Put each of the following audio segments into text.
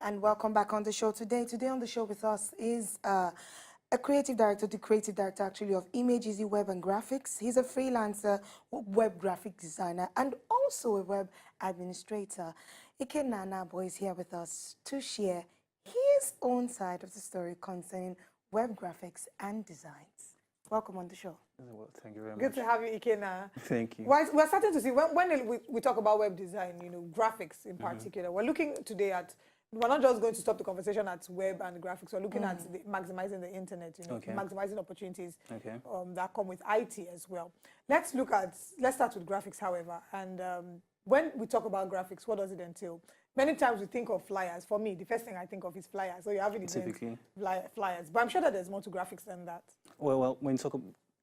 And welcome back on the show today. Today on the show with us is a creative director, the creative director actually of Image Easy Web and Graphics. He's a freelancer, web graphic designer, and also a web administrator. Ikenna Anabor is here with us to share his own side of the story concerning web graphics and designs. Welcome on the show. Well, thank you very much. Good to have you, Ikenna. Thank you. We're starting to see, when we talk about web design, graphics in particular, we're looking today at, we're not just going to stop the conversation at web and graphics, we're looking at maximizing the internet, maximizing opportunities that come with IT as well. Let's start with graphics, however. And when we talk about graphics, what does it entail? Many times we think of flyers. For me, the first thing I think of is flyers. So you have flyers. But I'm sure that there's more to graphics than that. Well, when you talk,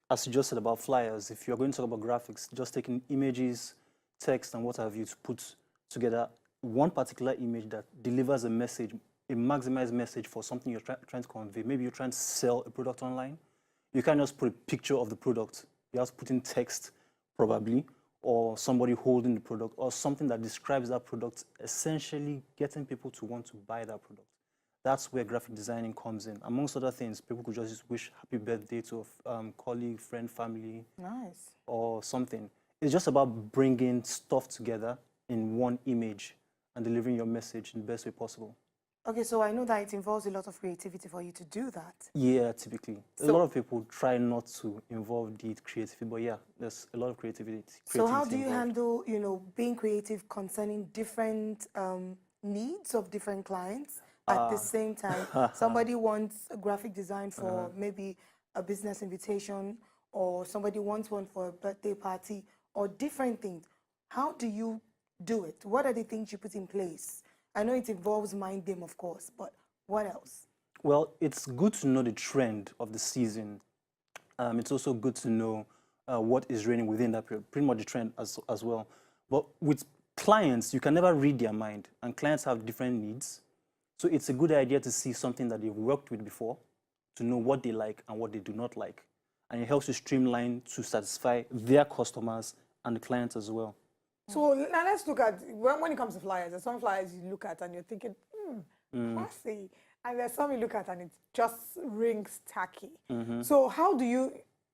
as you just said about flyers, if you're going to talk about graphics, just taking images, text, and what have you to put together one particular image that delivers a message, a maximized message for something you're trying to convey. Maybe you're trying to sell a product online. You can't just put a picture of the product. You have to put in text, probably, or somebody holding the product, or something that describes that product, essentially getting people to want to buy that product. That's where graphic designing comes in. Amongst other things, people could just wish happy birthday to a colleague, friend, family, or something. It's just about bringing stuff together in one image and delivering your message in the best way possible. Okay, so I know that it involves a lot of creativity for you to do that. Yeah, typically. A lot of people try not to involve the creativity, but yeah, there's a lot of creativity. So how do you handle, being creative concerning different needs of different clients at the same time? Somebody wants a graphic design for maybe a business invitation, or somebody wants one for a birthday party, or different things. How do you do it? What are the things you put in place? I know it involves mind game, of course, but what else? Well, it's good to know the trend of the season. It's also good to know what is reigning within that period, pretty much the trend as well. But with clients, you can never read their mind, and clients have different needs. So it's a good idea to see something that they've worked with before, to know what they like and what they do not like. And it helps you streamline to satisfy their customers and the clients as well. So now let's look at, when it comes to flyers, there's some flyers you look at and you're thinking, classy. And there's some you look at and it just rings tacky. So how do you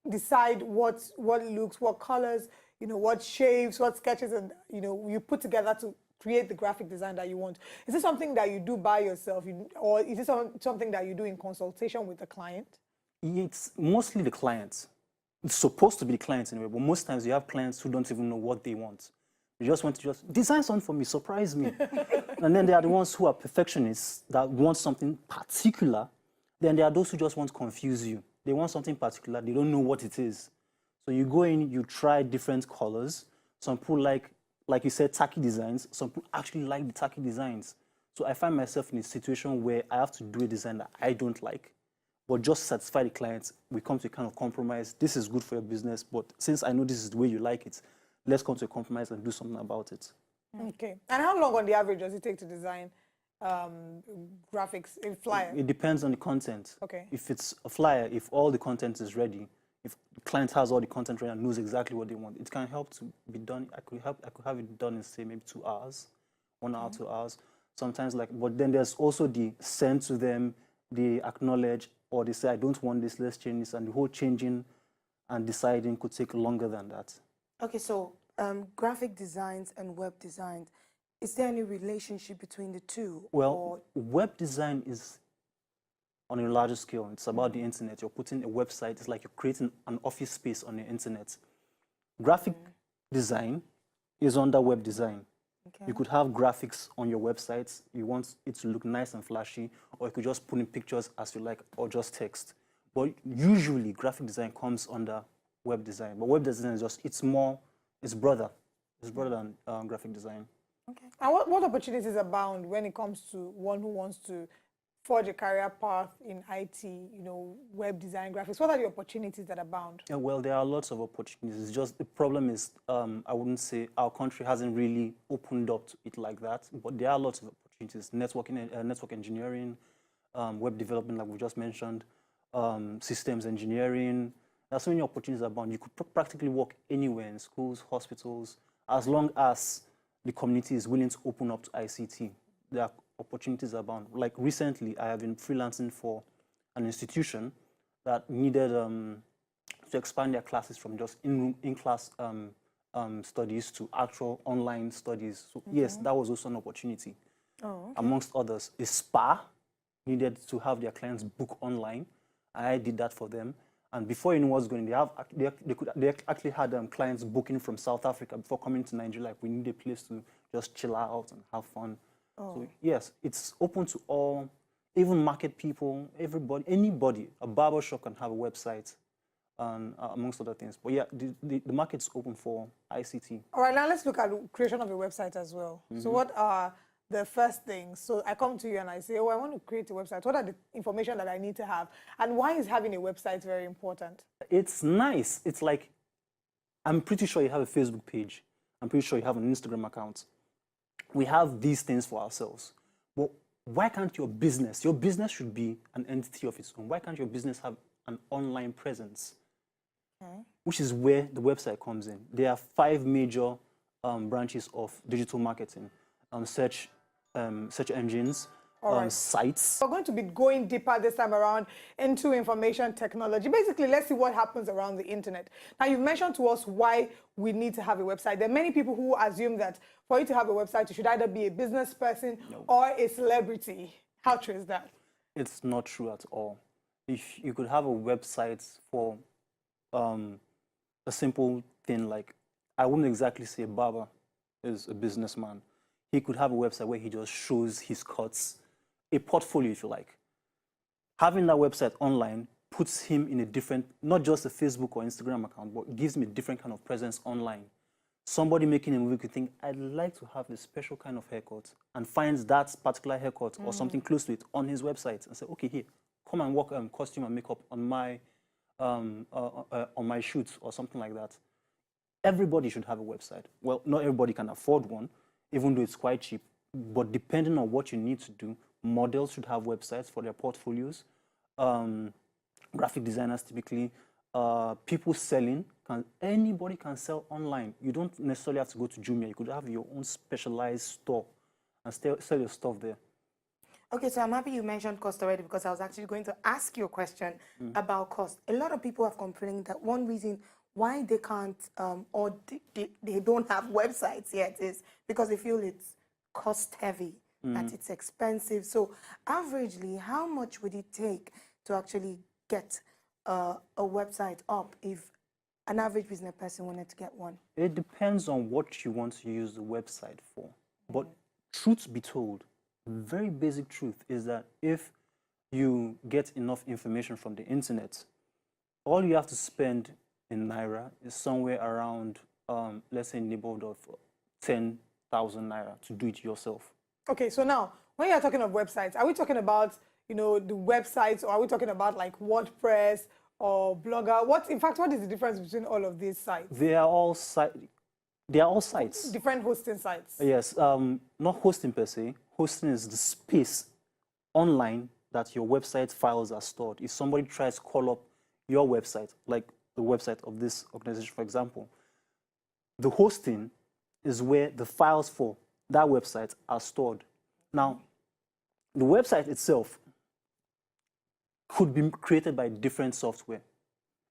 decide what looks, what colors, what shapes, what sketches, and you put together to create the graphic design that you want? Is this something that you do by yourself, or is this something that you do in consultation with the client? It's mostly the clients. It's supposed to be the clients anyway, but most times you have clients who don't even know what they want. You just want to design something for me, surprise me. And then there are the ones who are perfectionists that want something particular. Then there are those who just want to confuse you. They want something particular, they don't know what it is. So you go in, you try different colors. Some people like you said, tacky designs. Some people actually like the tacky designs. So I find myself in a situation where I have to do a design that I don't like, but just satisfy the clients. We come to a kind of compromise. This is good for your business, but since I know this is the way you like it, let's come to a compromise and do something about it. Okay. And how long on the average does it take to design graphics in flyer? It depends on the content. Okay. If it's a flyer, if all the content is ready, if the client has all the content ready and knows exactly what they want, it can help to be done. I could have it done in, say, maybe 2 hours, 1 hour, 2 hours. Sometimes but then there's also the send to them, they acknowledge, or they say, I don't want this, let's change this. And the whole changing and deciding could take longer than that. Okay, so graphic designs and web designs, is there any relationship between the two? Well, web design is on a larger scale. It's about the internet. You're putting a website. It's like you're creating an office space on the internet. Graphic design is under web design. Okay. You could have graphics on your websites. You want it to look nice and flashy, or you could just put in pictures as you like, or just text. But usually, graphic design comes under web design. But web design is just, it's brother than graphic design. Okay. And what opportunities abound when it comes to one who wants to forge a career path in IT, web design, graphics? What are the opportunities that abound? Yeah, well, there are lots of opportunities. It's just the problem is, I wouldn't say our country hasn't really opened up to it like that, but there are lots of opportunities. Network engineering, web development, like we just mentioned, systems engineering. There are so many opportunities abound. You could practically work anywhere in schools, hospitals, as long as the community is willing to open up to ICT. There are opportunities abound. Like recently, I have been freelancing for an institution that needed to expand their classes from just in-class studies to actual online studies. So yes, that was also an opportunity. Oh, okay. Amongst others, a spa needed to have their clients book online. I did that for them. And before you know what's going, they actually had clients booking from South Africa before coming to Nigeria. Like, we need a place to just chill out and have fun. Oh. So yes, it's open to all, even market people, everybody, anybody. A barber shop can have a website, and amongst other things. But yeah, the market's open for ICT. All right, now let's look at the creation of a website as well. So what are the first things? So I come to you and I say, oh, I want to create a website. What are the information that I need to have? And why is having a website very important? It's nice. It's like, I'm pretty sure you have a Facebook page. I'm pretty sure you have an Instagram account. We have these things for ourselves. But why can't your business should be an entity of its own. Why can't your business have an online presence? Okay. Which is where the website comes in. There are 5 major branches of digital marketing: search engines, sites. We're going to be going deeper this time around into information technology. Basically, let's see what happens around the internet. Now, you've mentioned to us why we need to have a website. There are many people who assume that for you to have a website, you should either be a business person or a celebrity. How true is that? It's not true at all. If you could have a website for a simple thing, like, I wouldn't exactly say a barber is a businessman. He could have a website where he just shows his cuts, a portfolio, if you like. Having that website online puts him in a different, not just a Facebook or Instagram account, but gives him a different kind of presence online. Somebody making a movie could think, I'd like to have a special kind of haircut, and finds that particular haircut or something close to it on his website and say, okay, here, come and work costume and makeup on my shoot or something like that. Everybody should have a website. Well, not everybody can afford one, even though it's quite cheap. But depending on what you need to do, models should have websites for their portfolios. Graphic designers typically, people selling, anybody can sell online. You don't necessarily have to go to Jumia. You could have your own specialized store and sell your stuff there. Okay, so I'm happy you mentioned cost already, because I was actually going to ask you a question about cost. A lot of people have complained that one reason why they can't or they don't have websites yet is because they feel it's cost heavy, that it's expensive. So averagely, how much would it take to actually get a website up if an average business person wanted to get one? It depends on what you want to use the website for. But truth be told, very basic truth is that if you get enough information from the internet, all you have to spend in Naira is somewhere around, let's say, in the neighborhood of 10,000 Naira to do it yourself. Okay, so now, when you're talking of websites, are we talking about, the websites, or are we talking about like WordPress or Blogger? In fact, what is the difference between all of these sites? They are all sites. Different hosting sites. Yes, not hosting per se. Hosting is the space online that your website files are stored. If somebody tries to call up your website, like the website of this organization, for example, the hosting is where the files for that website are stored. Now, the website itself could be created by different software.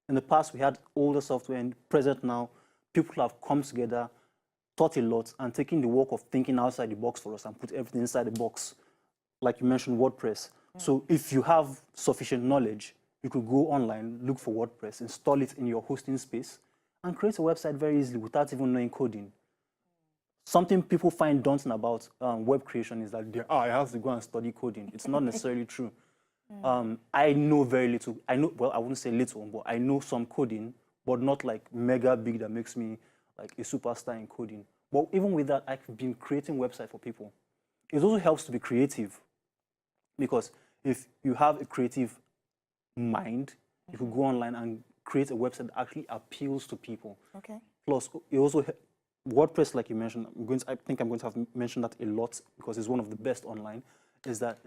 In the past, we had older software, and present now, people have come together, thought a lot, and taken the work of thinking outside the box for us and put everything inside the box. Like you mentioned, WordPress. So if you have sufficient knowledge, you could go online, look for WordPress, install it in your hosting space, and create a website very easily without even knowing coding. Something people find daunting about web creation is that I have to go and study coding. It's not necessarily true. I know very little. Well, I wouldn't say little, but I know some coding, but not like mega big that makes me like a superstar in coding. But even with that, I've been creating websites for people. It also helps to be creative, because if you have a creative mind, you could go online and create a website that actually appeals to people. Okay. Plus, it also WordPress, like you mentioned, I think I'm going to have mentioned that a lot because it's one of the best online, is that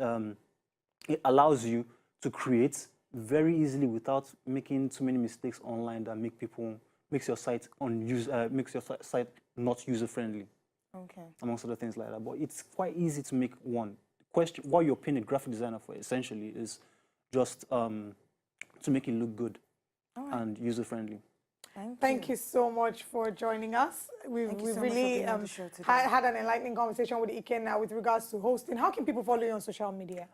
it allows you to create very easily without making too many mistakes online that makes your site not user friendly. Okay. Amongst other things like that. But it's quite easy to make one. The question, what you're paying a graphic designer for essentially is just to make it look good and user-friendly. Thank you so much for joining us. We've really had an enlightening conversation with Ikenna with regards to hosting. How can people follow you on social media?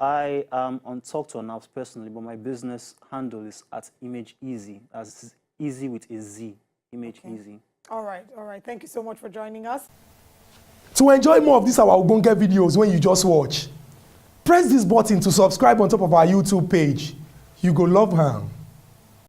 I am on Talk to Announce personally, but my business handle is at Image Easy, as easy with a Z, Image Easy. All right. Thank you so much for joining us. To enjoy more of these our Ogbonge videos when you just watch, press this button to subscribe on top of our YouTube page. You go love am.